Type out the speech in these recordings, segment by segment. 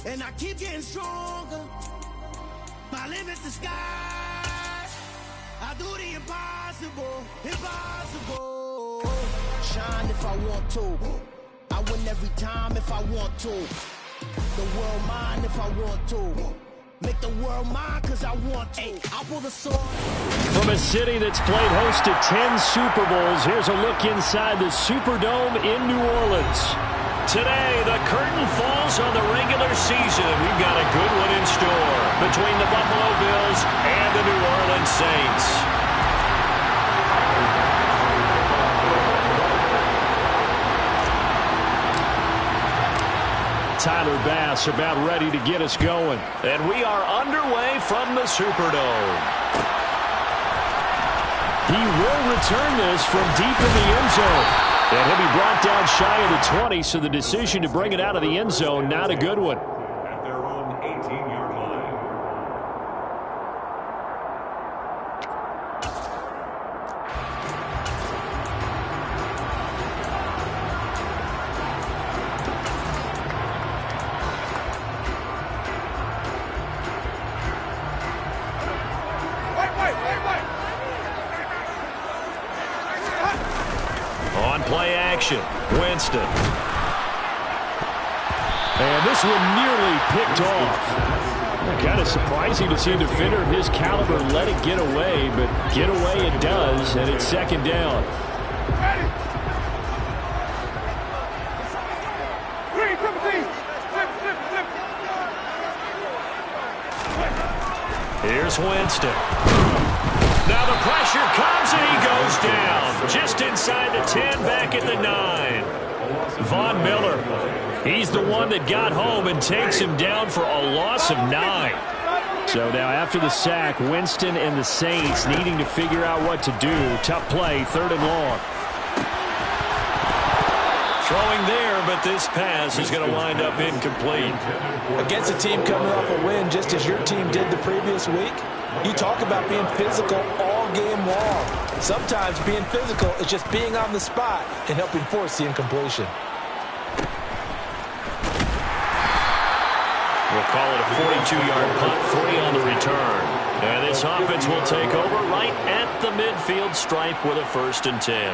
And I keep getting stronger. My limit's the sky. I do the impossible, impossible. Shine if I want to. I win every time if I want to. The world mine if I want to. Make the world mine cause I want to. I'll pull the sword. From a city that's played host to 10 Super Bowls, here's a look inside the Superdome in New Orleans. Today, the curtain falls on the regular season. We've got a good one in store between the Buffalo Bills and the New Orleans Saints. Tyler Bass about ready to get us going. And we are underway from the Superdome. He will return this from deep in the end zone. And he'll be brought down shy of the 20, so the decision to bring it out of the end zone, not a good one. At their own 18-yard line. On play action, Winston. And this one nearly picked off. Kind of surprising to see a defender of his caliber let it get away, but get away it does, and it's second down. Here's Winston. Now the pressure comes and he goes down. Just inside the 10, back at the 9. Von Miller. He's the one that got home and takes him down for a loss of 9. So now after the sack, Winston and the Saints needing to figure out what to do. Tough play, 3rd and long. Throwing there, but this pass is going to wind up incomplete. Against a team coming off a win just as your team did the previous week, you talk about being physical all game long. Sometimes being physical is just being on the spot and helping force the incompletion. We'll call it a 42-yard punt, 3 on the return. And this offense will take over right at the midfield stripe with a 1st and 10.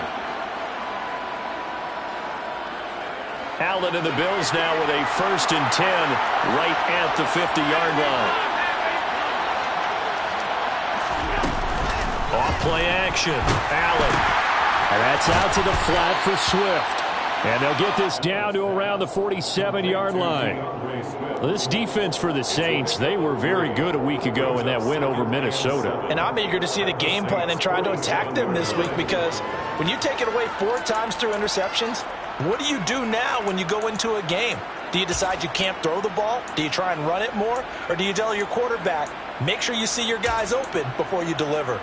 Allen and the Bills now with a 1st and 10 right at the 50-yard line. Off play action, Allen. And that's out to the flat for Swift. And they'll get this down to around the 47-yard line. This defense for the Saints, they were very good a week ago in that win over Minnesota. And I'm eager to see the game plan and try to attack them this week, because when you take it away 4 times through interceptions, what do you do now when you go into a game? Do you decide you can't throw the ball? Do you try and run it more? Or do you tell your quarterback, make sure you see your guys open before you deliver?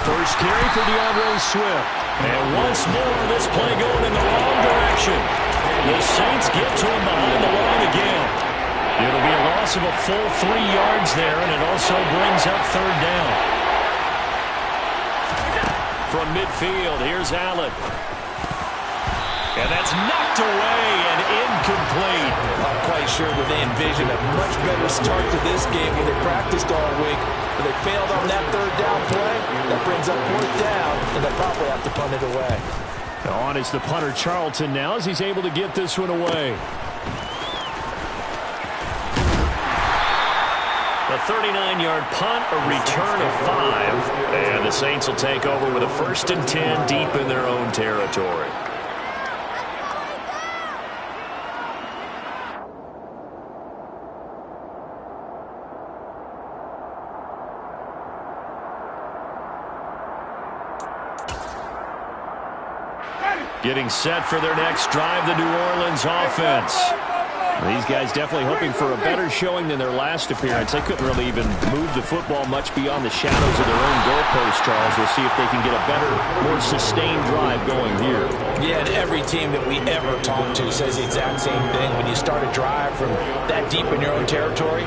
First carry for DeAndre Swift. And once more, this play going in the wrong direction. The Saints get to him behind the line again. It'll be a loss of a full 3 yards there, and it also brings up 3rd down. From midfield, here's Allen. And that's knocked away and incomplete. I'm quite sure that they envisioned a much better start to this game when they practiced all week. But they failed on that 3rd down play. That brings up 4th down, and they'll probably have to punt it away. On is the punter Charlton now as he's able to get this one away. A 39-yard punt, a return of 5. And the Saints will take over with a 1st and 10 deep in their own territory. Getting set for their next drive, the New Orleans offense. These guys definitely hoping for a better showing than their last appearance. They couldn't really even move the football much beyond the shadows of their own goalpost, Charles. We'll see if they can get a better, more sustained drive going here. Yeah, and every team that we ever talk to says the exact same thing. When you start a drive from that deep in your own territory,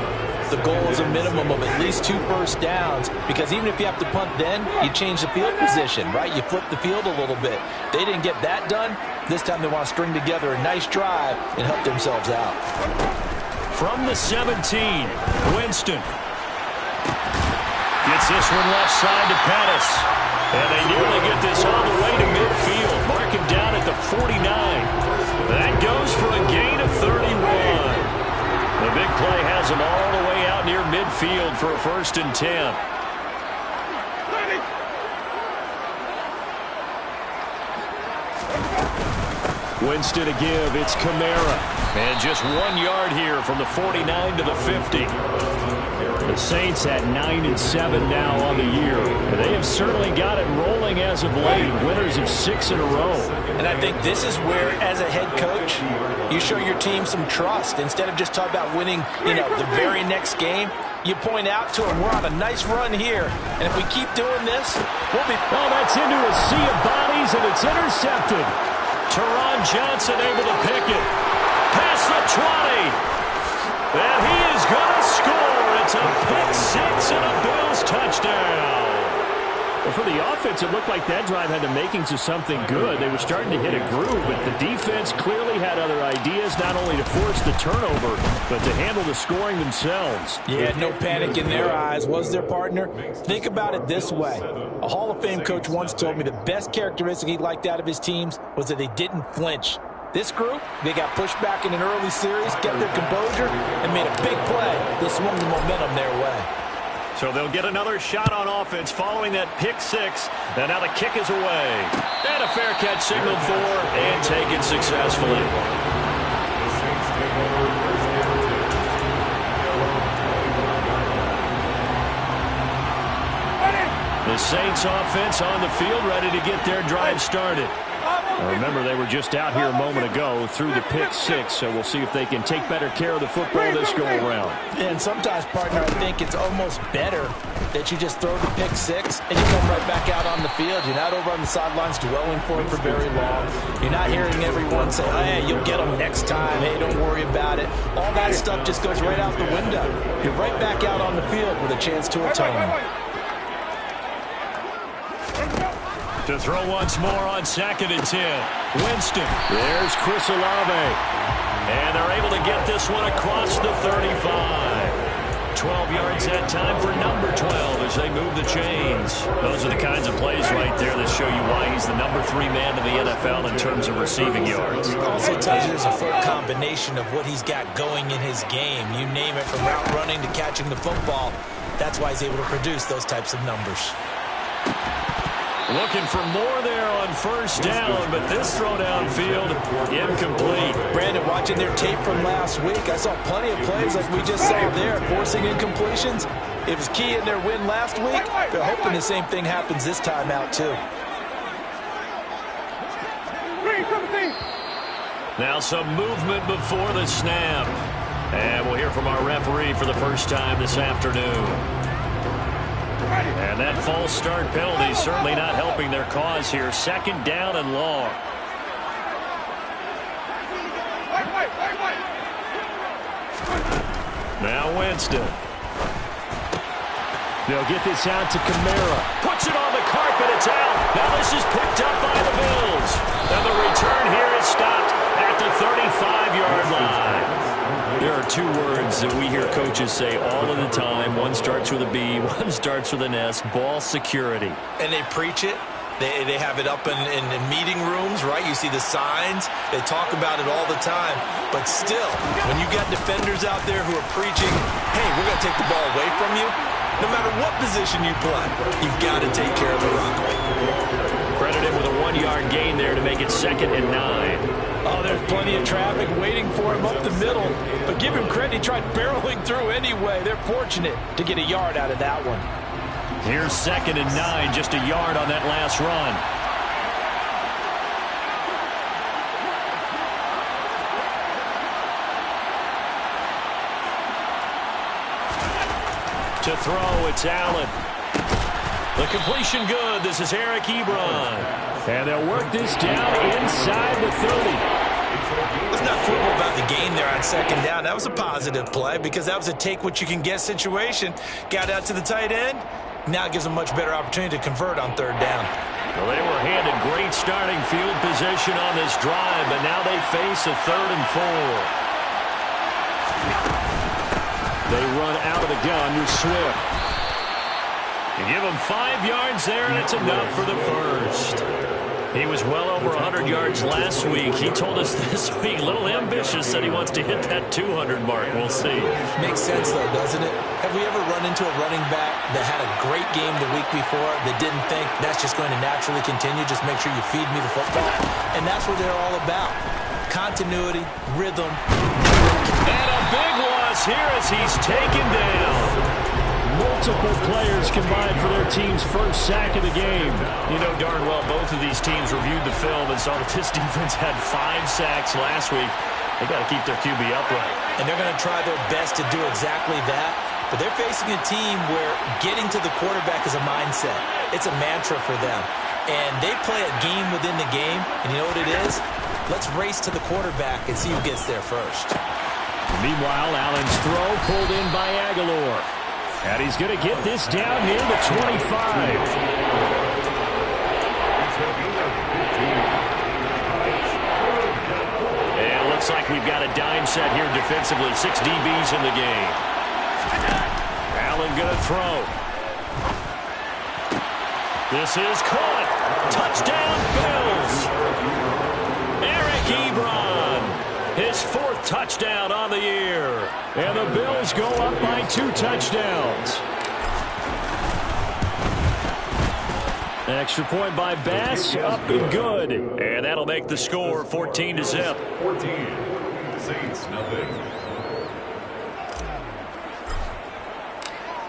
the goal is a minimum of at least 2 first downs, because even if you have to punt then, you change the field position, right? You flip the field a little bit. They didn't get that done. This time they want to string together a nice drive and help themselves out. From the 17, Winston. Gets this one left side to Pettis. And they nearly get this all the way to midfield. Mark him down at the 49. That goes for a gain of 31. The big play has him all the way out near midfield for a 1st and 10. Winston to give. It's Kamara. And just 1 yard here from the 49 to the 50. The Saints at 9-7 now on the year. They have certainly got it rolling as of late. Winners of 6 in a row. And I think this is where, as a head coach, you show your team some trust. Instead of just talking about winning, the very next game, you point out to them, we're on a nice run here. And if we keep doing this, we'll be... Oh, that's into a sea of bodies, and it's intercepted. Teron Johnson able to pick it. Past the 20. And he is going to score. It's a pick 6 and a Bills touchdown. Well, for the offense, it looked like that drive had the makings of something good. They were starting to hit a groove, but the defense clearly had other ideas, not only to force the turnover, but to handle the scoring themselves. Yeah, no panic in their eyes, was their partner? Think about it this way. A Hall of Fame coach once told me the best characteristic he liked out of his teams was that they didn't flinch. This group, they got pushed back in an early series, kept their composure, and made a big play. They swung the momentum their way. So they'll get another shot on offense following that pick 6. And now the kick is away. And a fair catch signaled for and taken successfully. The Saints offense on the field, ready to get their drive started. Remember, they were just out here a moment ago through the pick 6, so we'll see if they can take better care of the football this go-around. And sometimes, partner, I think it's almost better that you just throw the pick 6 and you come right back out on the field. You're not over on the sidelines dwelling for it for very long. You're not hearing everyone say, oh, hey, you'll get them next time. Hey, don't worry about it. All that stuff just goes right out the window. You're right back out on the field with a chance to atone. To throw once more on 2nd and 10. Winston. There's Chris Olave. And they're able to get this one across the 35. 12 yards that time for number 12 as they move the chains. Those are the kinds of plays right there that show you why he's the number 3 man in the NFL in terms of receiving yards. Also tells you there's a full combination of what he's got going in his game. You name it, from route running to catching the football. That's why he's able to produce those types of numbers. Looking for more there on 1st down, but this throw downfield, incomplete. Brandon, watching their tape from last week, I saw plenty of plays like we just saw there, forcing incompletions. It was key in their win last week. They're hoping the same thing happens this time out, too. Now some movement before the snap. And we'll hear from our referee for the first time this afternoon. And that false start penalty certainly not helping their cause here. 2nd down and long. Now Winston. They'll get this out to Kamara. Puts it on the carpet. It's out. Now this is picked up by the Bills. And the return here is stopped at the 35-yard line. There are 2 words that we hear coaches say all of the time. One starts with a B, one starts with an S. Ball security. And they preach it. They have it up in meeting rooms, right? You see the signs. They talk about it all the time. But still, when you got defenders out there who are preaching, hey, we're going to take the ball away from you, no matter what position you play, you've got to take care of the rock. Credited with a 1-yard gain there to make it 2nd and 9. Oh, there's plenty of traffic waiting for him up the middle. But give him credit, he tried barreling through anyway. They're fortunate to get a yard out of that one. Here's 2nd and 9, just a yard on that last run. To throw, it's Allen. The completion good. This is Eric Ebron. And they'll work this down inside the 30. let's not quibble about the gain there on second down. That was a positive play because that was a take-what-you-can-get situation. Got out to the tight end. Now it gives them a much better opportunity to convert on third down. Well, they were handed great starting field position on this drive, but now they face a 3rd and 4. They run out of the gun with Swift. You give him 5 yards there, and it's enough for the first. He was well over 100 yards last week. He told us this week, a little ambitious, that he wants to hit that 200 mark. We'll see. Makes sense, though, doesn't it? Have we ever run into a running back that had a great game the week before that didn't think that's just going to naturally continue? Just make sure you feed me the football. And that's what they're all about. Continuity, rhythm. And a big loss here as he's taken down. Multiple players combined for their team's first sack of the game. You know darn well both of these teams reviewed the film and saw that this defense had 5 sacks last week. They got to keep their QB upright. And they're going to try their best to do exactly that. But they're facing a team where getting to the quarterback is a mindset. It's a mantra for them. And they play a game within the game. And you know what it is? Let's race to the quarterback and see who gets there first. Meanwhile, Allen's throw pulled in by Aguilar. And he's going to get this down near the 25. And it looks like we've got a dime set here defensively. 6 DBs in the game. Allen going to throw. This is caught. Touchdown, Bills. Eric Ebron. His 4th touchdown on the year. And the Bills go up by 2 touchdowns. Extra point by Bass, up and good. And that'll make the score 14-0. 14. Saints, nothing.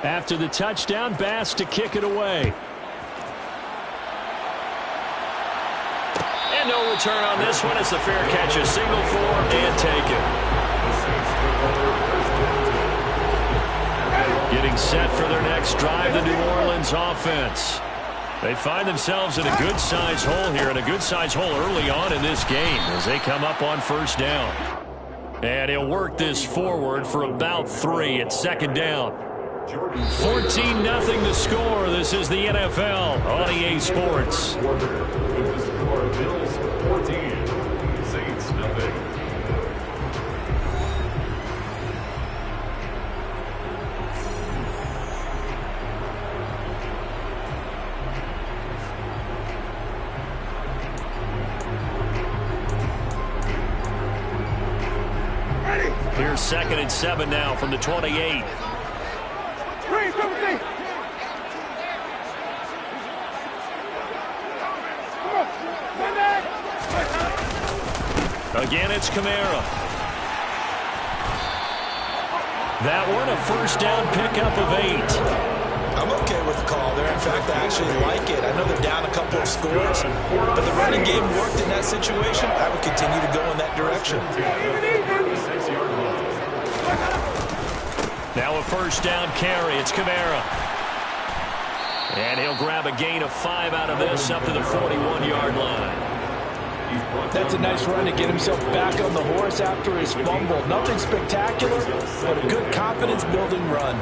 After the touchdown, Bass to kick it away. And no return on this one. It's a fair catch, a signal for and take it. Getting set for their next drive, the New Orleans offense. They find themselves in a good-sized hole here, and a good-sized hole early on in this game as they come up on first down. And he'll work this forward for about 3 at second down. 14-0 the score. This is the NFL on EA Sports. Bills 14. Saints, nothing. Here's 2nd and 7 now from the 28. Again, it's Kamara. That one, a first down pickup of 8. I'm okay with the call there. In fact, I actually like it. I know they're down a couple of scores, but the running game worked in that situation. I would continue to go in that direction. Now a first down carry. It's Kamara. And he'll grab a gain of 5 out of this up to the 41-yard line. That's a nice run to get himself back on the horse after his fumble. Nothing spectacular, but a good confidence-building run.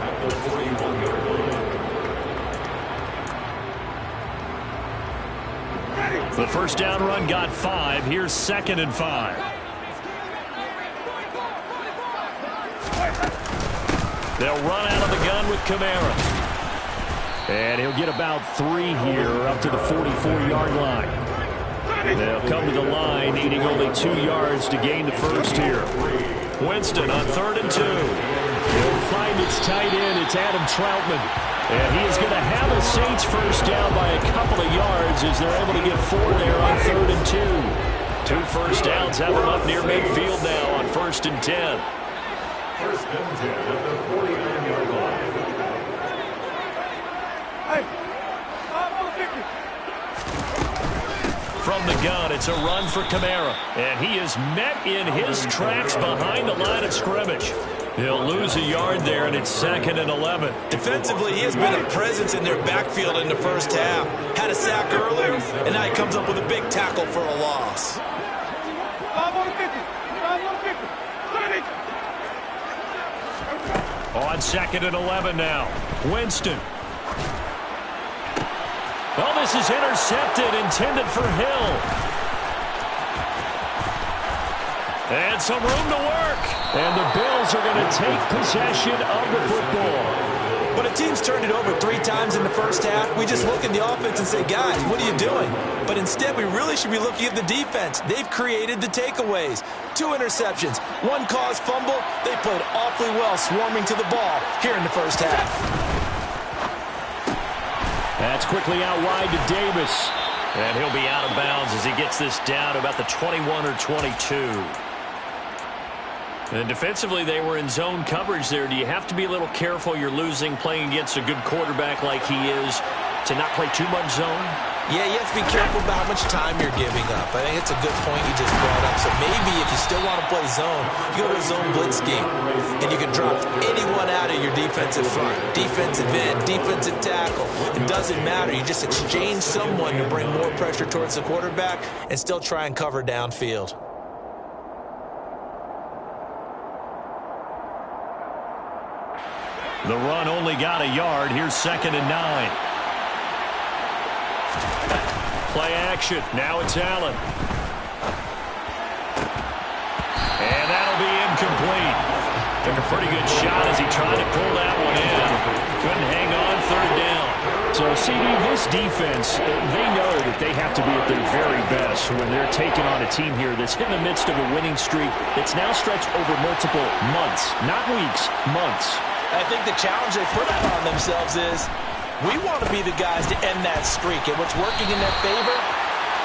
The first down run got 5. Here's 2nd and 5. They'll run out of the gun with Kamara. And he'll get about 3 here up to the 44-yard line. They'll come to the line, needing only 2 yards to gain the first here. Winston on 3rd and 2. He'll find its tight end. It's Adam Troutman. And he is going to have a Saints first down by a couple of yards as they're able to get 4 there on 3rd and 2. 2 first downs have them up near midfield now on 1st and 10. First and 10 at the 49-yard line. From the gun, it's a run for Kamara. And he is met in his tracks behind the line of scrimmage. He'll lose a yard there, and it's 2nd and 11. Defensively, he has been a presence in their backfield in the first half. Had a sack earlier, and now he comes up with a big tackle for a loss. On 2nd and 11 now. Winston. Well, this is intercepted, intended for Hill. And some room to work. And the Bills are going to take possession of the football. When a team's turned it over 3 times in the first half, we just look at the offense and say, guys, what are you doing? But instead, we really should be looking at the defense. They've created the takeaways. 2 interceptions, 1 caused fumble. They played awfully well swarming to the ball here in the first half. That's quickly out wide to Davis. And he'll be out of bounds as he gets this down to about the 21 or 22. And defensively, they were in zone coverage there. Do you have to be a little careful? You're losing, playing against a good quarterback like he is, to not play too much zone? Yeah, you have to be careful about how much time you're giving up. I think it's a good point you just brought up. So maybe if you still want to play zone, you go to a zone blitz scheme, and you can drop anyone out of your defensive front. Defensive end, defensive tackle. It doesn't matter. You just exchange someone to bring more pressure towards the quarterback and still try and cover downfield. The run only got a yard. Here's 2nd and 9. Play action. Now it's Allen. And that'll be incomplete. Took a pretty good shot as he tried to pull that one in. Couldn't hang on, 3rd down. So, CD, this defense, they know that they have to be at their very best when they're taking on a team here that's in the midst of a winning streak that's now stretched over multiple months, not weeks, months. I think the challenge they put upon themselves is we want to be the guys to end that streak. And what's working in their favor?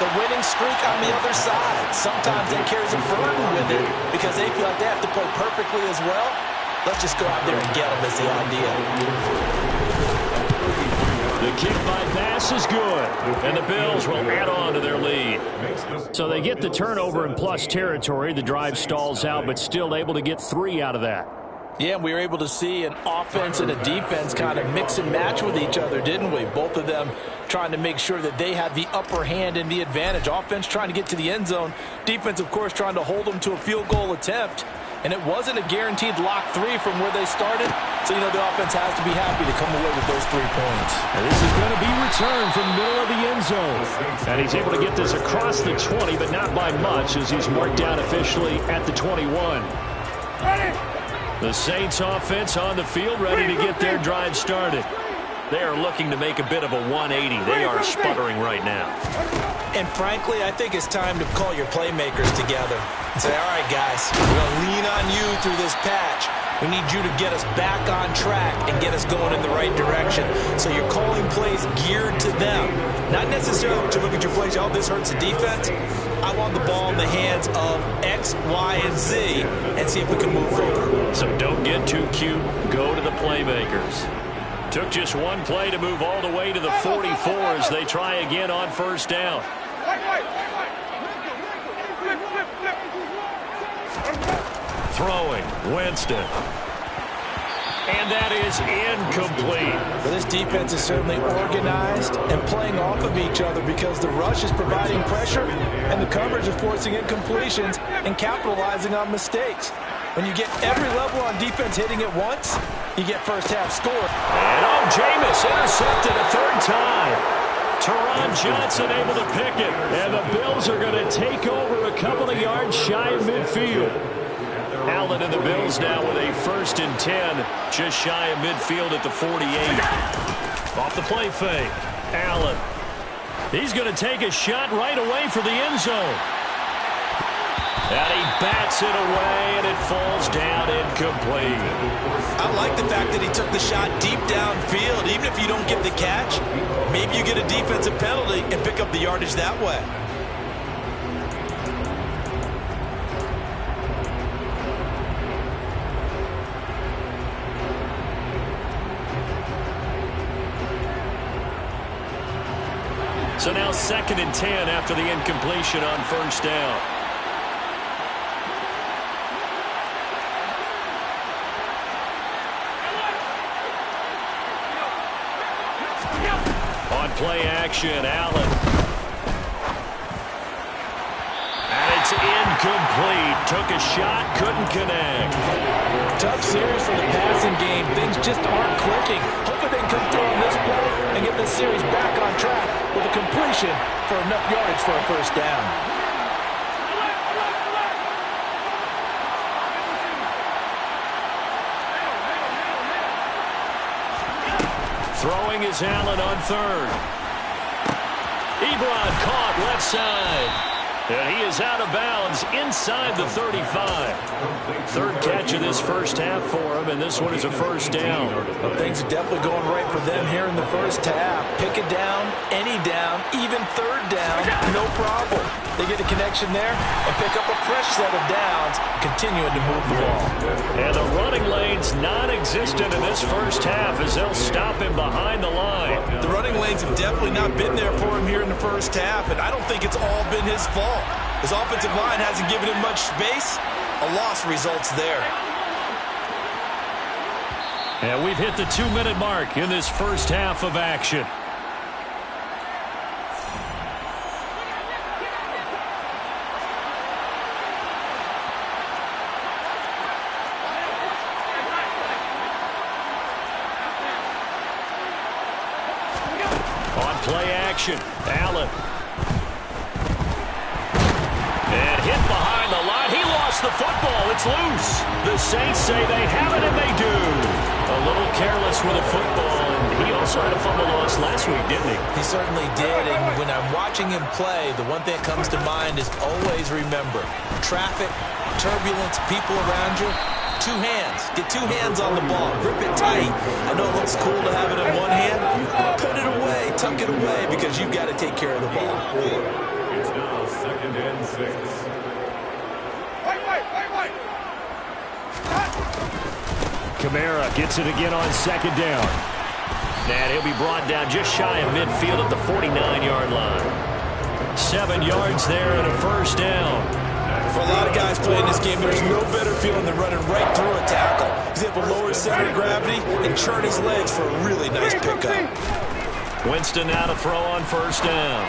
The winning streak on the other side. Sometimes that carries a burden with it because they feel like they have to play perfectly as well. Let's just go out there and get them is the idea. The kick by pass is good. And the Bills will add on to their lead. So they get the turnover in plus territory. The drive stalls out, but still able to get 3 out of that. Yeah, we were able to see an offense and a defense kind of mix and match with each other, didn't we? Both of them trying to make sure that they had the upper hand and the advantage. Offense trying to get to the end zone. Defense, of course, trying to hold them to a field goal attempt. And it wasn't a guaranteed lock 3 from where they started. So, the offense has to be happy to come away with those 3 points. And this is going to be returned from the middle of the end zone. And he's able to get this across the 20, but not by much as he's marked down officially at the 21. The Saints offense on the field, ready to get their drive started. They are looking to make a bit of a 180. They are sputtering right now. And frankly, I think it's time to call your playmakers together and say, all right, guys, we're going to lean on you through this patch. We need you to get us back on track and get us going in the right direction. So you're calling plays geared to them. Not necessarily to look at your plays, oh, this hurts the defense. I want the ball in the hands of X, Y, and Z and see if we can move forward. So don't get too cute. Go to the playmakers. Took just one play to move all the way to the 44 as they try again on 1st down. Throwing, Winston. And that is incomplete. Well, this defense is certainly organized and playing off of each other because the rush is providing pressure and the coverage is forcing incompletions and capitalizing on mistakes. When you get every level on defense hitting at once, you get first half score. And Jameis intercepted a 3rd time. Teron Johnson able to pick it. And the Bills are going to take over a couple of yards shy of midfield. Allen and the Bills now with a 1st and 10, just shy of midfield at the 48. Off the play fake, Allen. He's going to take a shot right away for the end zone. And he bats it away, and it falls down incomplete. I like the fact that he took the shot deep downfield. Even if you don't get the catch, maybe you get a defensive penalty and pick up the yardage that way. So now 2nd and 10 after the incompletion on 1st down. On play action, Allen. And it's incomplete. Took a shot, couldn't connect. tough series for the passing game. Things just aren't clicking. Hoping they can come through on this play and get this series back on track with a completion for enough yardage for a first down. Throwing is Allen on third. Ebron caught left side. And he is out of bounds inside the 35. Third catch of this first half for him, and this one is a first down. Well, things are definitely going right for them here in the first half. Pick it down, any down, even third down, no problem. They get a connection there and pick up a fresh set of downs, continuing to move the ball. And the running lane's non-existent in this first half as they'll stop him behind the line. The running lanes have definitely not been there for him here in the first half, and I don't think it's all been his fault. His offensive line hasn't given him much space. A loss results there. And we've hit the 2-minute mark in this first half of action. On play action, Allen. And hit behind the line. He lost the football. It's loose. The Saints say they have it, and they do. A little careless with a football, and he also had a fumble loss last week, didn't he? He certainly did, and when I'm watching him play, the one thing that comes to mind is always remember, traffic, turbulence, people around you, two hands. Get two hands on the ball. Grip it tight. I know it looks cool to have it in one hand. Put it away. Tuck it away because you've got to take care of the ball. It's now 2nd and 6. Kamara gets it again on second down. And he'll be brought down just shy of midfield at the 49-yard line. 7 yards there and a first down. For a lot of guys playing this game, there's no better feeling than running right through a tackle. He's able to lower his center of gravity and churn his legs for a really nice pickup. Winston now to throw on first down.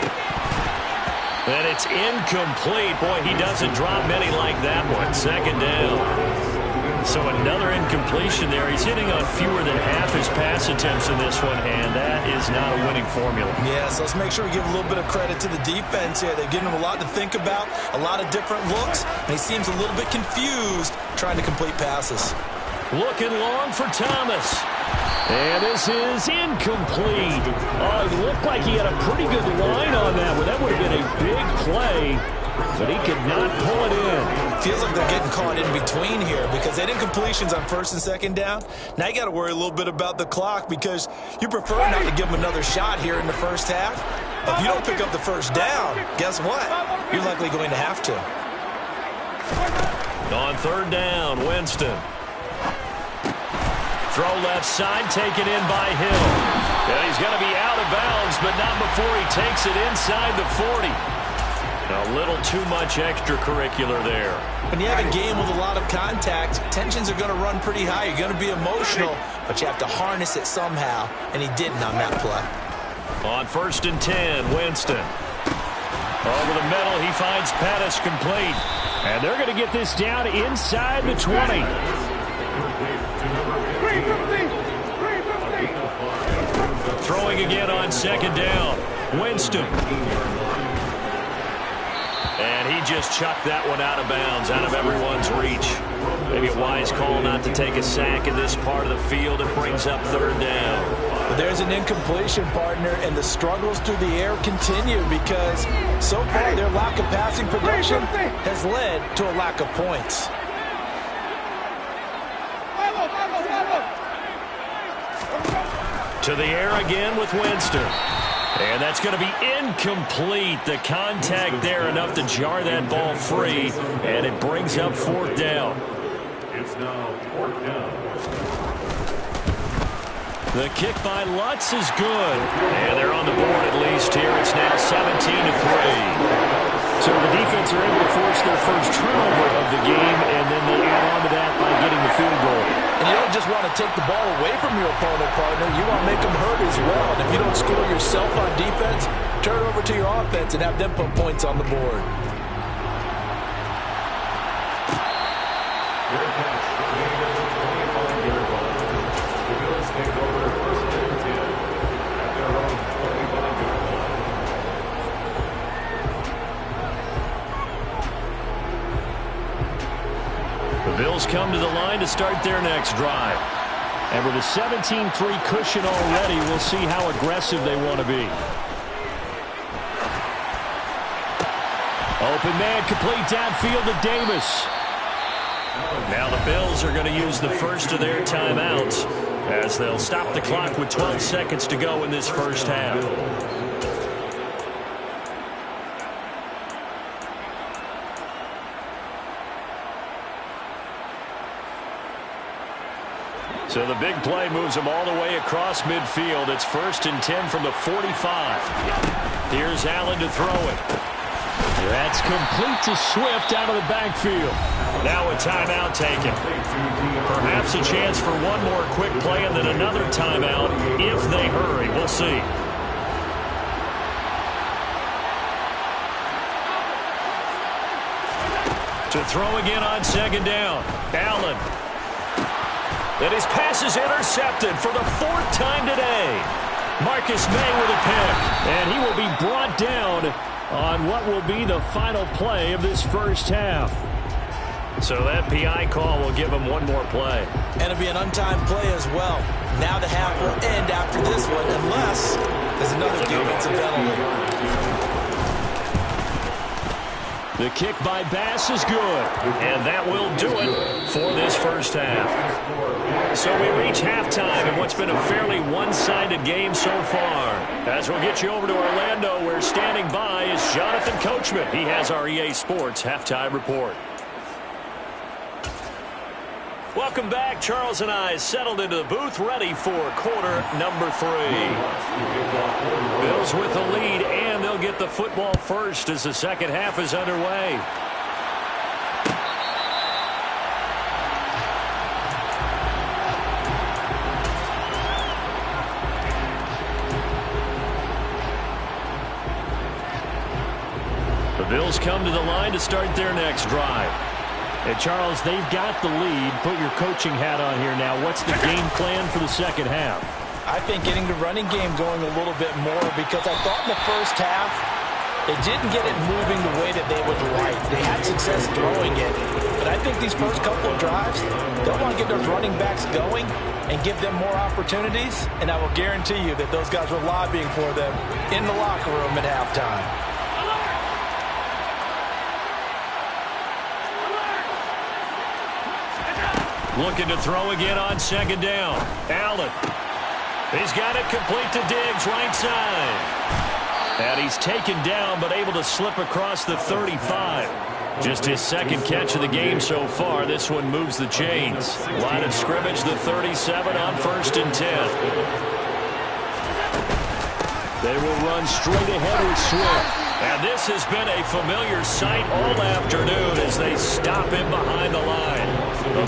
And it's incomplete. Boy, he doesn't drop many like that one. Second down. So another incompletion there. He's hitting on fewer than half his pass attempts in this one, and that is not a winning formula. Yeah, so let's make sure we give a little bit of credit to the defense here. They're giving him a lot to think about, a lot of different looks, and he seems a little bit confused trying to complete passes. Looking long for Thomas. And this is incomplete. Oh, it looked like he had a pretty good line on that one. That would have been a big play, but he could not pull it in. Feels like they're getting caught in between here because they did incompletions on first and second down. Now you got to worry a little bit about the clock because you prefer not to give them another shot here in the first half. If you don't pick up the first down, guess what? You're likely going to have to. On third down, Winston. Throw left side, taken in by Hill. And he's going to be out of bounds, but not before he takes it inside the 40. A little too much extracurricular there. When you have a game with a lot of contact, tensions are going to run pretty high. You're going to be emotional, but you have to harness it somehow, and he didn't on that play. On 1st and 10, Winston. Over the middle, he finds Pettis complete. And they're going to get this down inside the 20. Throwing again on second down. Winston. And he just chucked that one out of bounds, out of everyone's reach. Maybe a wise call not to take a sack in this part of the field. It brings up third down. But there's an incompletion, partner, and the struggles through the air continue because so far their lack of passing production has led to a lack of points. To the air again with Winston. And that's going to be incomplete. The contact there enough to jar that ball free. And it brings up fourth down. It's now 4th down. The kick by Lutz is good. And they're on the board at least here. It's now 17-3. So the defense are able to force their first turnover of the game, and then they add on to that by getting the field goal. And you don't just want to take the ball away from your opponent, partner. You want to make them hurt as well. And if you don't score yourself on defense, turn it over to your offense and have them put points on the board. come to the line to start their next drive. And with a 17-3 cushion already, we'll see how aggressive they want to be. Open man, complete downfield to Davis. Now the Bills are going to use the first of their timeouts as they'll stop the clock with 12 seconds to go in this first half. So the big play moves them all the way across midfield. It's 1st and 10 from the 45. Here's Allen to throw it. That's complete to Swift out of the backfield. Now a timeout taken. Perhaps a chance for one more quick play and then another timeout if they hurry. We'll see. To throw again on 2nd down. Allen. And his pass is intercepted for the 4th time today. Marcus May with a pick. And he will be brought down on what will be the final play of this first half. So that PI call will give him one more play. And it'll be an untimed play as well. Now the half will end after this one unless there's another defensive penalty. The kick by Bass is good. And that will do it for this first half. So we reach halftime in what's been a fairly one-sided game so far. As we'll get you over to Orlando, where standing by is Jonathan Coachman. He has our EA Sports Halftime Report. Welcome back. Charles and I settled into the booth, ready for quarter number 3. Bills with the lead, and they'll get the football first as the second half is underway. The Bills come to the line to start their next drive. And Charles, they've got the lead. Put your coaching hat on here now. What's the game plan for the second half? I think getting the running game going a little bit more, because I thought in the first half they didn't get it moving the way that they would like. They had success throwing it. But I think these first couple of drives, they'll want to get those running backs going and give them more opportunities. And I will guarantee you that those guys were lobbying for them in the locker room at halftime. Looking to throw again on 2nd down. Allen. He's got it complete to Diggs, right side. And he's taken down, but able to slip across the 35. Just his second catch of the game so far. This one moves the chains. Line of scrimmage, the 37 on 1st and 10. They will run straight ahead with Swift. And this has been a familiar sight all afternoon as they stop him behind the line.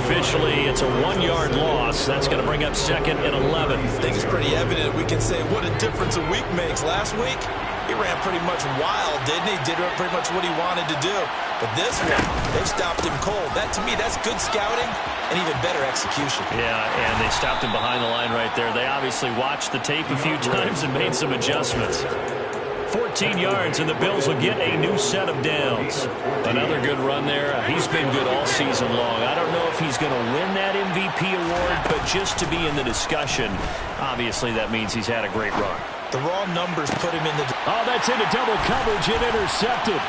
Officially, it's a 1-yard loss. That's going to bring up 2nd and 11. I think it's pretty evident. We can say what a difference a week makes. Last week, he ran pretty much wild, didn't he? Did pretty much what he wanted to do. But this one, they stopped him cold. That, to me, that's good scouting and even better execution. Yeah, and they stopped him behind the line right there. They obviously watched the tape a few times and made some adjustments. 14 yards, and the Bills will get a new set of downs. Another good run there. He's been good all season long. I don't know if he's going to win that MVP award, but just to be in the discussion, obviously that means he's had a great run. The raw numbers put him in the... Oh, that's into double coverage and intercepted.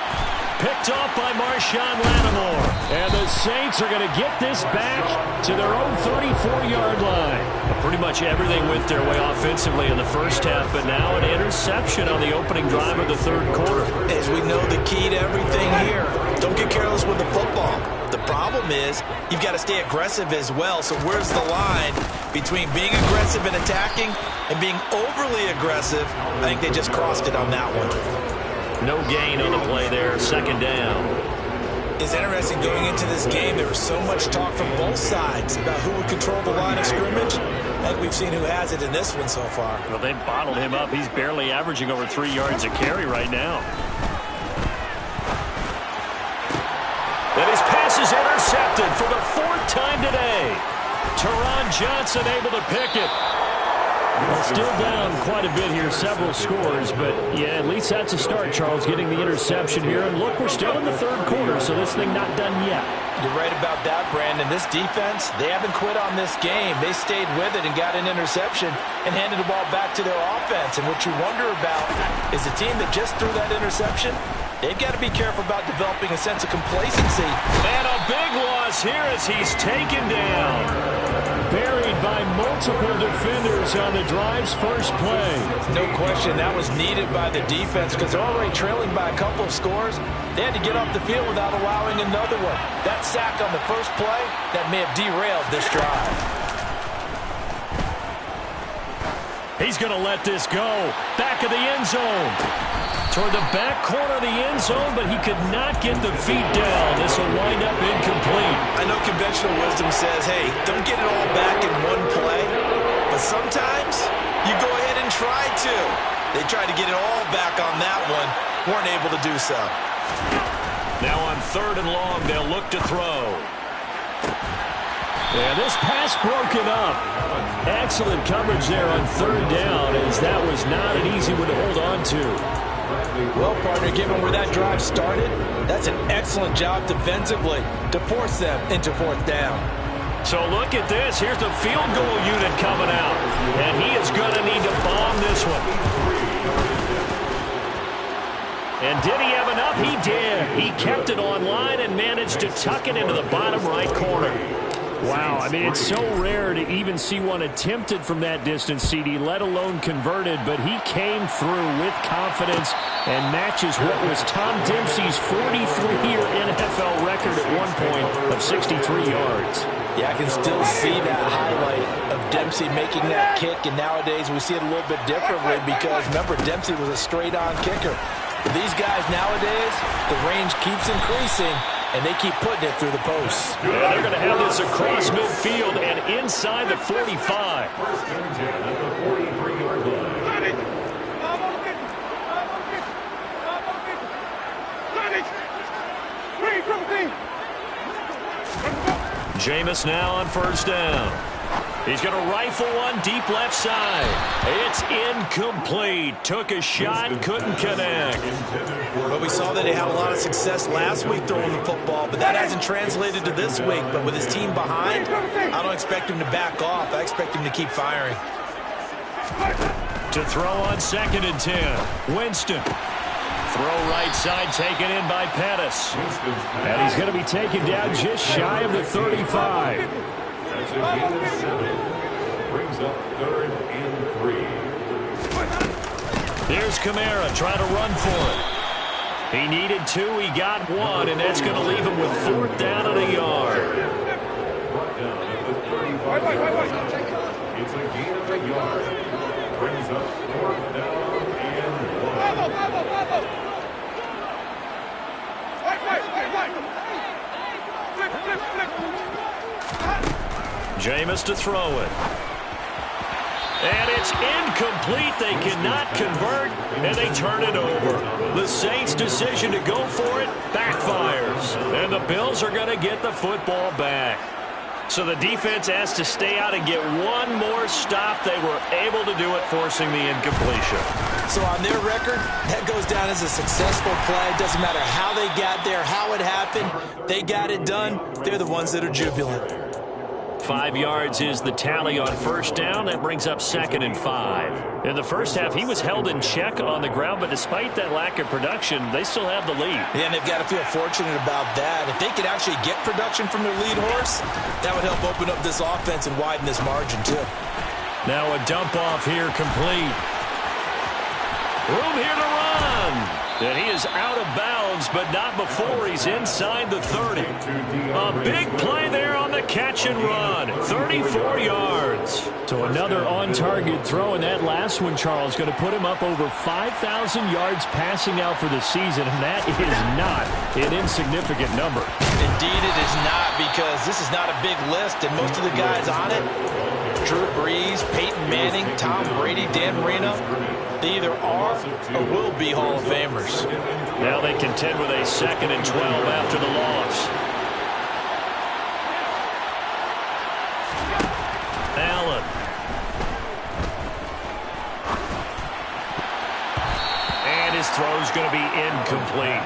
Picked off by Marshawn Lattimore. And the Saints are going to get this back to their own 34-yard line. Pretty much everything went their way offensively in the first half, but now an interception on the opening drive of the 3rd quarter. As we know, the key to everything here, don't get careless with the football. The problem is you've got to stay aggressive as well. So where's the line between being aggressive and attacking and being overly aggressive? I think they just crossed it on that one. No gain on the play there, 2nd down. It's interesting going into this game. There was so much talk from both sides about who would control the line of scrimmage. I think we've seen who has it in this one so far. Well, they bottled him up. He's barely averaging over 3 yards a carry right now. And his pass is intercepted for the 4th time today. Teron Johnson able to pick it. Well, still down quite a bit here, several scores, but yeah, at least that's a start, Charles, getting the interception here. And look, we're still in the third quarter, so this thing not done yet. You're right about that, Brandon. This defense, they haven't quit on this game. They stayed with it and got an interception and handed the ball back to their offense. And what you wonder about is the team that just threw that interception, they've got to be careful about developing a sense of complacency. And a big loss here as he's taken down. Buried by multiple defenders on the drive's first play. No question, that was needed by the defense because they're already trailing by a couple of scores. They had to get off the field without allowing another one. That sack on the first play, that may have derailed this drive. He's going to let this go. Back of the end zone. Toward the back corner of the end zone, but he could not get the feet down. This will wind up incomplete. I know conventional wisdom says, hey, don't get it all back in one play. But sometimes you go ahead and try to. They tried to get it all back on that one. Weren't able to do so. Now on 3rd and long, they'll look to throw. Yeah, this pass broken up. Excellent coverage there on 3rd down, as that was not an easy one to hold on to. Well, partner, given where that drive started, that's an excellent job defensively to force them into 4th down. So look at this. Here's the field goal unit coming out. And he is going to need to bomb this one. And did he have enough? He did. He kept it online and managed to tuck it into the bottom right corner. Wow, I mean, it's so rare to even see one attempted from that distance, CD, let alone converted, but he came through with confidence and matches what was Tom Dempsey's 43-year NFL record at one point of 63 yards. Yeah, I can still see that highlight of Dempsey making that kick, and nowadays we see it a little bit differently because, remember, Dempsey was a straight-on kicker. For these guys nowadays, the range keeps increasing, and they keep putting it through the posts. Yeah, they're going to have this across midfield and inside the 45. First and 10 at the 43-yard line. Jameis now on 1st down. He's going to rifle one deep left side. It's incomplete. Took a shot, couldn't connect. Well, we saw that he had a lot of success last week throwing the football, but that hasn't translated to this week. But with his team behind, I don't expect him to back off. I expect him to keep firing. To throw on 2nd and 10. Winston. Throw right side taken in by Pettis. And he's going to be taken down just shy of the 35. That's a gain of 7. Brings up 3rd and 3. Here's Kamara trying to run for it. He needed 2, he got 1, and that's going to leave him with 4th down and a yard. Brought down at the 35-yard line. It's a gain of a yard. Brings up 4th down and 1. Jameis to throw it. And it's incomplete. They cannot convert, and they turn it over. The Saints' decision to go for it backfires. And the Bills are going to get the football back. So the defense has to stay out and get one more stop. They were able to do it, forcing the incompletion. So on their record, that goes down as a successful play. Doesn't matter how they got there, how it happened. They got it done. They're the ones that are jubilant. 5 yards is the tally on 1st down. That brings up 2nd and 5. In the first half, he was held in check on the ground, but despite that lack of production, they still have the lead. Yeah, and they've got to feel fortunate about that. If they could actually get production from their lead horse, that would help open up this offense and widen this margin, too. Now a dump off here complete. Room here to run. And he is out of bounds, but not before he's inside the 30. A big play there on the catch and run. 34 yards. So another on-target throw, and that last one, Charles, going to put him up over 5,000 yards passing out for the season, and that is not an insignificant number. Indeed it is not, because this is not a big list, and most of the guys on it, Drew Brees, Peyton Manning, Tom Brady, Dan Marino, they either are or will be Hall of Famers. Now they contend with a 2nd and 12 after the loss. Allen. throw's going to be incomplete.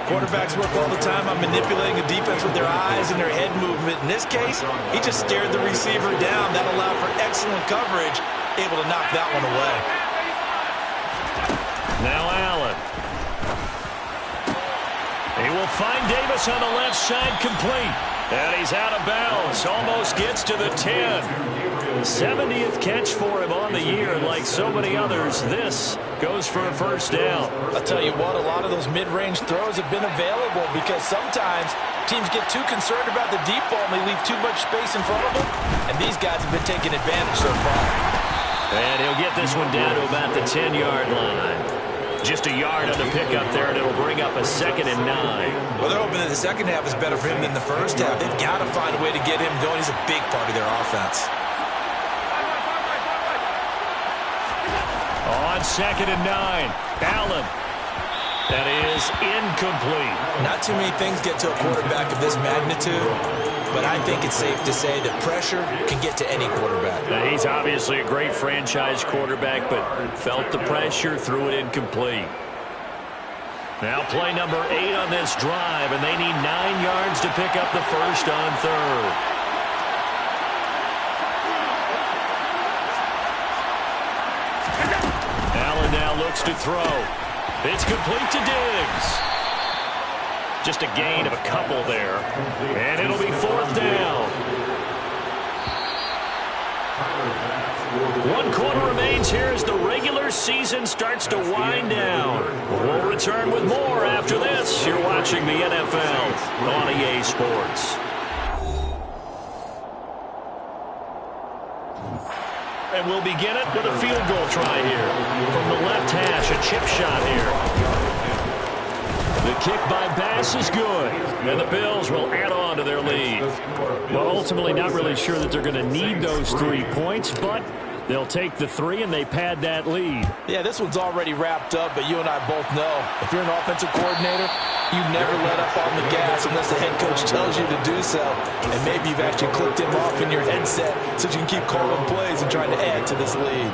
Quarterbacks work all the time on manipulating the defense with their eyes and their head movement. In this case, he just stared the receiver down. That allowed for excellent coverage, able to knock that one away. Now Allen. He will find Davis on the left side, complete. And he's out of bounds. Almost gets to the 10. 70th catch for him on the year. And like so many others, this goes for a first down. I'll tell you what, a lot of those mid-range throws have been available because sometimes teams get too concerned about the deep ball and they leave too much space in front of them. And these guys have been taking advantage so far. And he'll get this one down to about the 10-yard line. Just a yard on the pickup there, and it'll bring up a 2nd and 9. Well, they're hoping that the second half is better for him than the first half. They've got to find a way to get him going. He's a big part of their offense. On 2nd and 9, Allen. That is incomplete. Not too many things get to a quarterback of this magnitude, but I think it's safe to say that pressure can get to any quarterback. Now, he's obviously a great franchise quarterback, but felt the pressure, threw it incomplete. Now play number 8 on this drive, and they need 9 yards to pick up the first on 3rd. Allen now looks to throw. It's complete to Diggs. Just a gain of a couple there. And it'll be 4th down. 1 quarter remains here as the regular season starts to wind down. We'll return with more after this. You're watching the NFL on EA Sports. And we'll begin it with a field goal try here. From the left hash, a chip shot here. The kick by Bass is good. And the Bills will add on to their lead. Well, ultimately not really sure that they're going to need those 3 points, but they'll take the 3 and they pad that lead. Yeah, this one's already wrapped up, but you and I both know if you're an offensive coordinator, you never let up on the gas unless the head coach tells you to do so. And maybe you've actually clicked him off in your headset so you can keep calling plays and trying to add to this lead.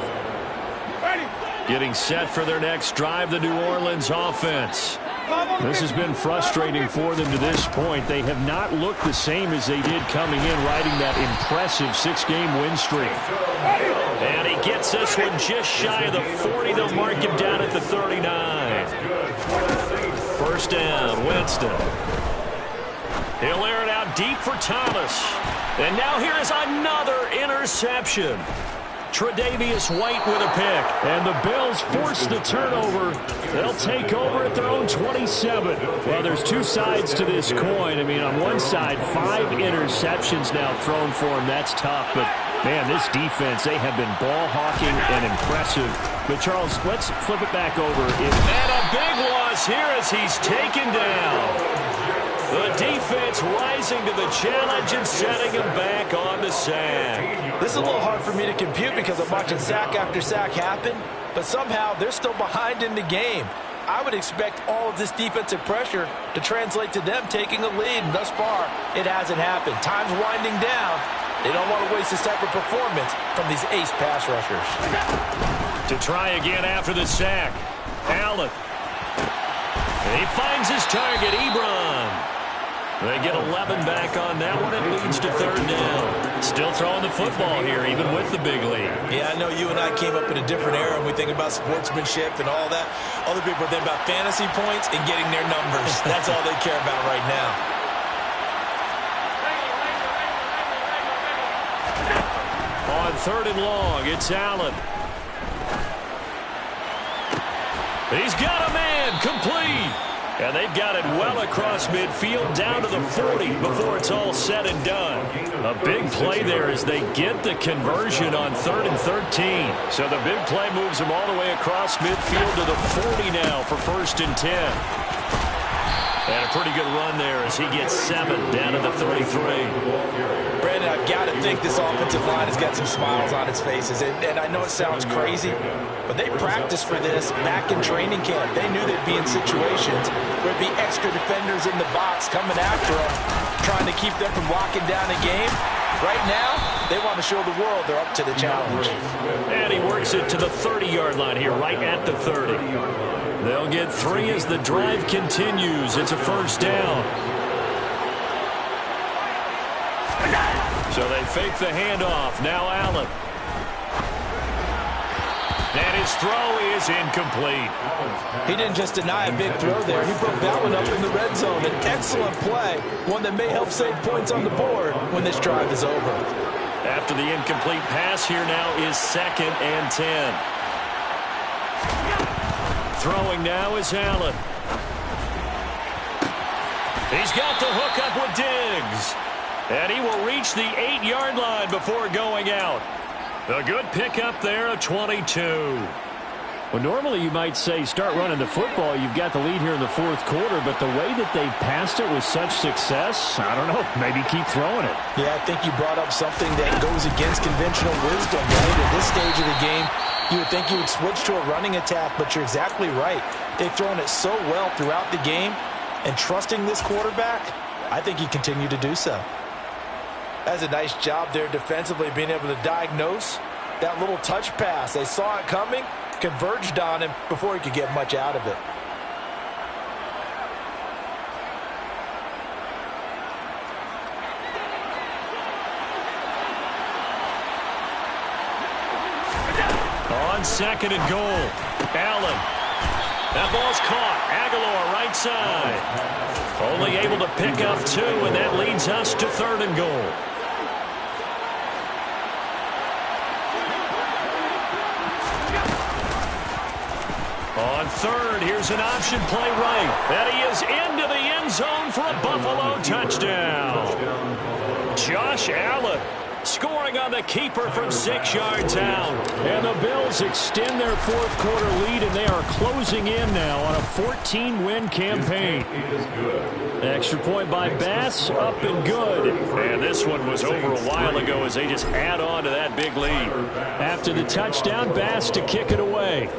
Getting set for their next drive, the New Orleans offense. This has been frustrating for them to this point. They have not looked the same as they did coming in, riding that impressive 6-game win streak. And he gets this one just shy of the 40. They'll mark him down at the 39. First down, Winston. He'll air it out deep for Thomas. And now here is another interception. Tre'Davious White with a pick. And the Bills force the turnover. They'll take over at their own 27. Well, there's 2 sides to this coin. I mean, on one side, 5 interceptions now thrown for him. That's tough. But, man, this defense, they have been ball hawking and impressive. But, Charles, let's flip it back over. And a big loss here as he's taken down. The defense rising to the challenge and setting him back on the sack. This is a little hard for me to compute because I'm watching sack after sack happen, but somehow they're still behind in the game. I would expect all of this defensive pressure to translate to them taking a lead, and thus far, it hasn't happened. Time's winding down. They don't want to waste this type of performance from these ace pass rushers. To try again after the sack, Allen. And he finds his target, Ebron. They get 11 back on that one. It leads to 3rd down. Still throwing the football here, even with the big lead. Yeah, I know you and I came up in a different era, and we think about sportsmanship and all that. Other people think about fantasy points and getting their numbers. That's all they care about right now. On 3rd and long, it's Allen. He's got a man, complete. And they've got it well across midfield, down to the 40 before it's all said and done. A big play there as they get the conversion on 3rd and 13. So the big play moves them all the way across midfield to the 40 now for 1st and 10. And a pretty good run there as he gets 7 down to the 33. Brandon, I've got to think this offensive line has got some smiles on its faces. And I know it sounds crazy, but they practiced for this back in training camp. They knew they'd be in situations where there'd be extra defenders in the box coming after them, trying to keep them from locking down a game. Right now, they want to show the world they're up to the challenge. And he works it to the 30-yard line here, right at the 30. They'll get 3 as the drive continues. It's a first down. So they fake the handoff. Now Allen. And his throw is incomplete. He didn't just deny a big throw there. He broke that one up in the red zone. An excellent play, one that may help save points on the board when this drive is over. After the incomplete pass, here now is 2nd and 10. Throwing now is Allen. He's got the hook up with Diggs. And he will reach the 8-yard line before going out. A good pickup there, a 22. Well, normally you might say start running the football. You've got the lead here in the 4th quarter, but the way that they've passed it with such success, I don't know, maybe keep throwing it. Yeah, I think you brought up something that goes against conventional wisdom, right? At this stage of the game, you would think you would switch to a running attack, but you're exactly right. They've thrown it so well throughout the game, and trusting this quarterback, I think you continue to do so. That's a nice job there defensively, being able to diagnose that little touch pass. They saw it coming, converged on him before he could get much out of it. On 2nd and goal, Allen. That ball's caught. Aguilar right side. Only able to pick up 2, and that leads us to 3rd and goal. On 3rd, here's an option play right. And he is into the end zone for a Buffalo touchdown. Josh Allen scoring on the keeper from 6 yards out. And the Bills extend their 4th quarter lead, and they are closing in now on a 14-win campaign. Extra point by Bass, up and good. And this one was over a while ago as they just add on to that big lead. After the touchdown, Bass to kick it away.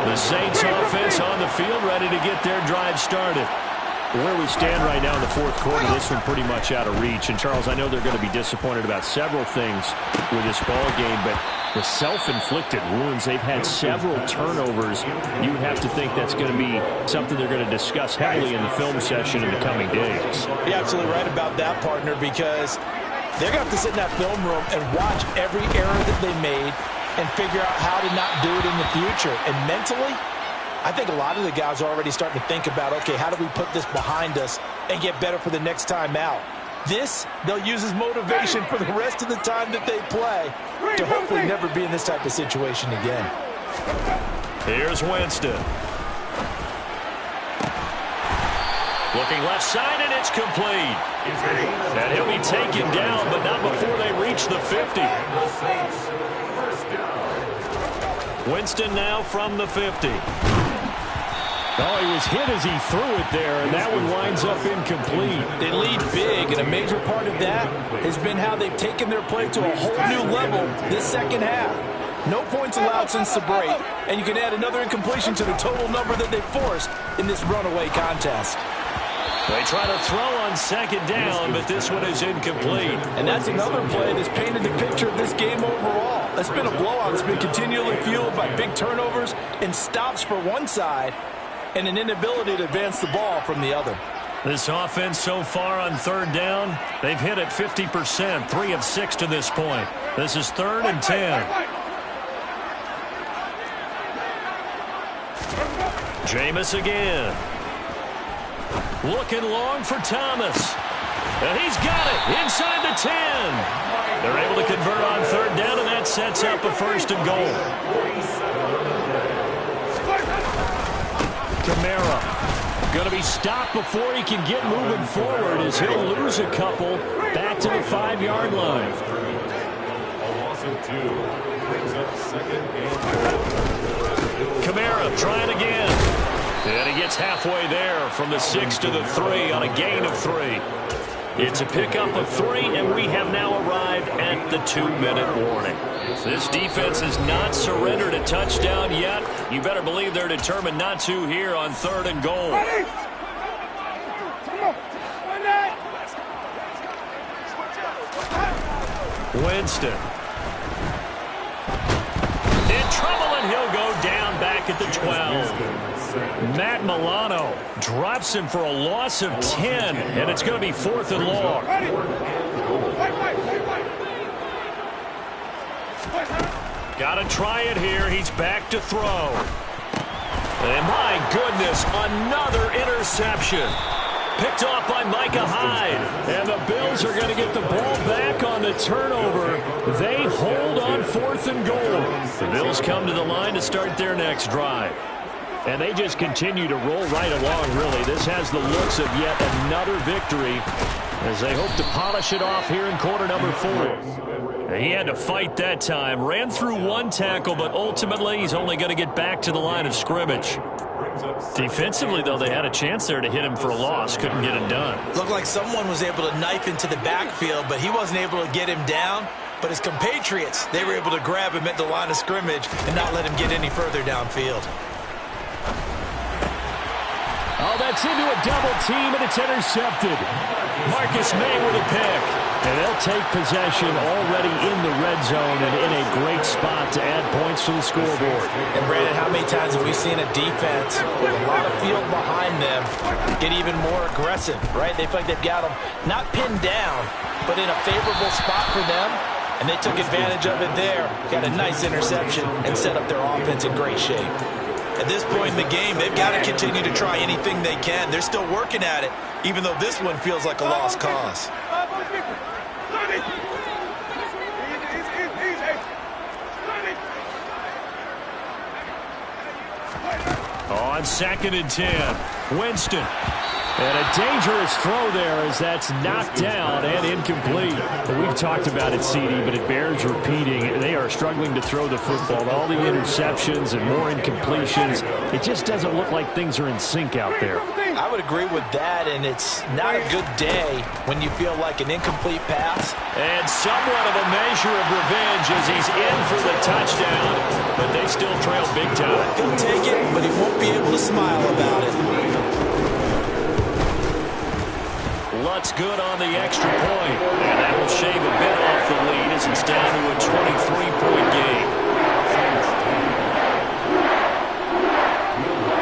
The Saints offense on the field, ready to get their drive started. Where we stand right now in the 4th quarter, this one pretty much out of reach. And, Charles, I know they're going to be disappointed about several things with this ball game, but the self-inflicted wounds, they've had several turnovers. You would have to think that's going to be something they're going to discuss heavily in the film session in the coming days. You're absolutely right about that, partner, because they're going to have to sit in that film room and watch every error that they made and figure out how to not do it in the future. And mentally, I think a lot of the guys are already starting to think about, okay, how do we put this behind us and get better for the next time out? This, they'll use as motivation for the rest of the time that they play to hopefully never be in this type of situation again. Here's Winston. Looking left side, and it's complete. And he'll be taken down, but not before they reach the 50. Winston now from the 50. Oh, he was hit as he threw it there, and that one winds up incomplete. They lead big, and a major part of that has been how they've taken their play to a whole new level this second half. No points allowed since the break, and you can add another incompletion to the total number that they forced in this runaway contest. They try to throw on 2nd down, but this one is incomplete. And that's another play that's painted the picture of this game overall. It's been a blowout. It's been continually fueled by big turnovers and stops for one side and an inability to advance the ball from the other. This offense so far on 3rd down, they've hit it 50%, 3 of 6 to this point. This is 3rd and 10. Jameis again. Looking long for Thomas. And he's got it inside the 10. They're able to convert on 3rd down, and that sets up a 1st and goal. Kamara going to be stopped before he can get moving forward as he'll lose a couple back to the 5-yard line. A loss of 2 brings up 2nd and goal. Kamara trying again. And he gets halfway there from the 6 to the 3 on a gain of 3. It's a pickup of 3, and we have now arrived at the 2-minute warning. This defense has not surrendered a touchdown yet. You better believe they're determined not to here on 3rd and goal. Winston. In trouble, and he'll go down back at the 12. Matt Milano drops him for a loss of 10, and it's going to be 4th and long. Got to try it here. He's back to throw. And my goodness, another interception. Picked off by Micah Hyde. And the Bills are going to get the ball back on the turnover. They hold on 4th and goal. The Bills come to the line to start their next drive. And they just continue to roll right along, really. This has the looks of yet another victory as they hope to polish it off here in quarter number 4. He had to fight that time. Ran through one tackle, but ultimately he's only going to get back to the line of scrimmage. Defensively, though, they had a chance there to hit him for a loss. Couldn't get it done. Looked like someone was able to knife into the backfield, but he wasn't able to get him down. But his compatriots, they were able to grab him at the line of scrimmage and not let him get any further downfield. Oh, that's into a double team, and it's intercepted. Marcus May with a pick. And they'll take possession already in the red zone and in a great spot to add points to the scoreboard. And, Brandon, how many times have we seen a defense with a lot of field behind them get even more aggressive, right? They feel like they've got them not pinned down, but in a favorable spot for them, and they took advantage of it there. Got a nice interception and set up their offense in great shape. At this point in the game, they've got to continue to try anything they can. They're still working at it, even though this one feels like a lost cause. On 2nd and 10, Winston. And a dangerous throw there as that's knocked down and incomplete. We've talked about it, CD, but it bears repeating. They are struggling to throw the football. All the interceptions and more incompletions. It just doesn't look like things are in sync out there. I would agree with that, and it's not a good day when you feel like an incomplete pass. And somewhat of a measure of revenge as he's in for the touchdown, but they still trail big time. He'll take it, but he won't be able to smile about it. Lutz good on the extra point, and that will shave a bit off the lead as it's down to a 23-point game.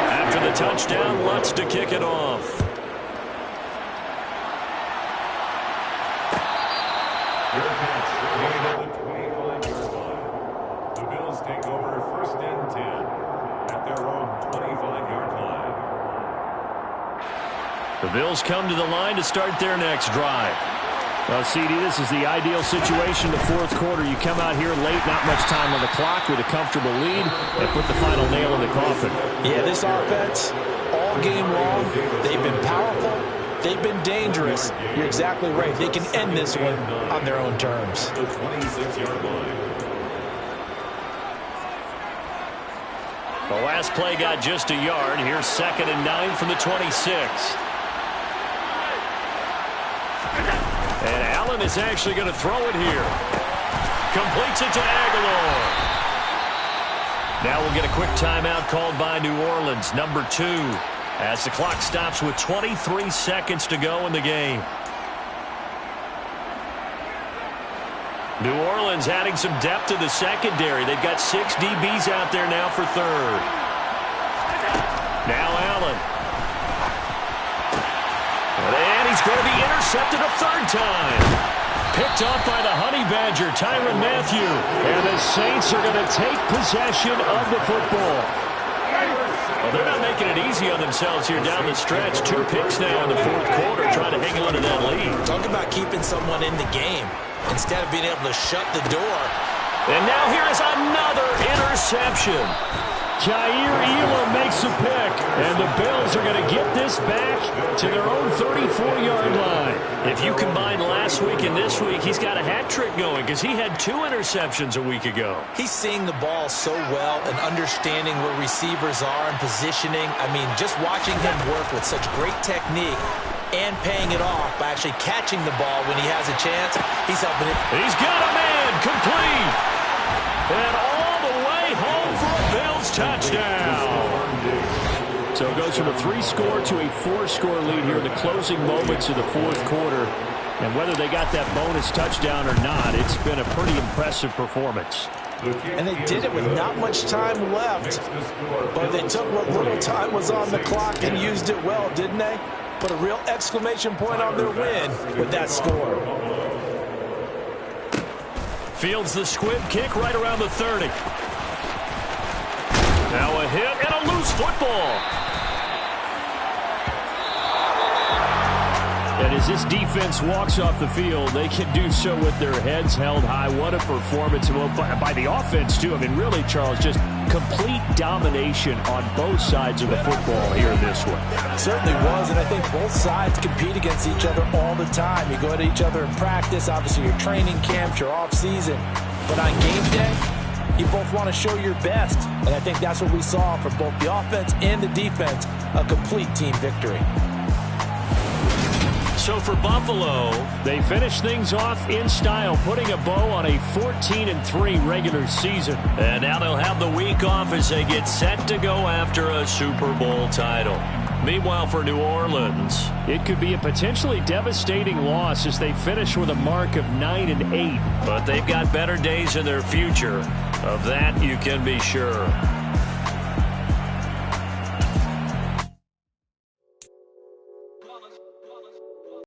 After the touchdown, Lutz to kick it off. The Bills take over 1st and 10 at their own 25-yard line. The Bills come to the line to start their next drive. Well, CD, this is the ideal situation in the 4th quarter. You come out here late, not much time on the clock, with a comfortable lead, and put the final nail in the coffin. Yeah, this offense, all game long, they've been powerful, they've been dangerous. You're exactly right. They can end this one on their own terms. The 26-yard line. The last play got just a yard. Here's 2nd and 9 from the 26. And Allen is actually going to throw it here. Completes it to Aguilar. Now we'll get a quick timeout called by New Orleans, number 2, as the clock stops with 23 seconds to go in the game. New Orleans adding some depth to the secondary. They've got 6 DBs out there now for 3rd. Now Allen. And he's going to be intercepted a 3rd time. Picked off by the Honey Badger, Tyrann Mathieu. And the Saints are going to take possession of the football. Well, they're not making it easy on themselves here down the stretch. 2 picks now in the 4th quarter, trying to hang on to that lead. Talk about keeping someone in the game instead of being able to shut the door. And now here is another interception. Jair Elam makes a pick, and the Bills are going to get this back to their own 34-yard line. If you combine last week and this week, he's got a hat trick going because he had 2 interceptions a week ago. He's seeing the ball so well and understanding where receivers are and positioning. I mean, just watching him work with such great technique, and paying it off by actually catching the ball when he has a chance. He's helping it. He's got a man complete. And all the way home for a Bills touchdown. So it goes from a 3-score to a 4-score lead here in the closing moments of the fourth quarter. And whether they got that bonus touchdown or not, it's been a pretty impressive performance. And they did it with not much time left. But they took what little time was on the clock and used it well, didn't they? Put a real exclamation point on their win with that score. Fields the squib kick right around the 30. Now a hit and a loose football. And as this defense walks off the field, they can do so with their heads held high. What a performance by the offense, too. I mean, really, Charles, just complete domination on both sides of the football here in this one. Certainly was, and I think both sides compete against each other all the time. You go at each other in practice, obviously your training camps, your off-season. But on game day, you both want to show your best. And I think that's what we saw from both the offense and the defense, a complete team victory. So for Buffalo, they finish things off in style, putting a bow on a 14-3 regular season. And now they'll have the week off as they get set to go after a Super Bowl title. Meanwhile, for New Orleans, it could be a potentially devastating loss as they finish with a mark of 9-8. But they've got better days in their future. Of that, you can be sure.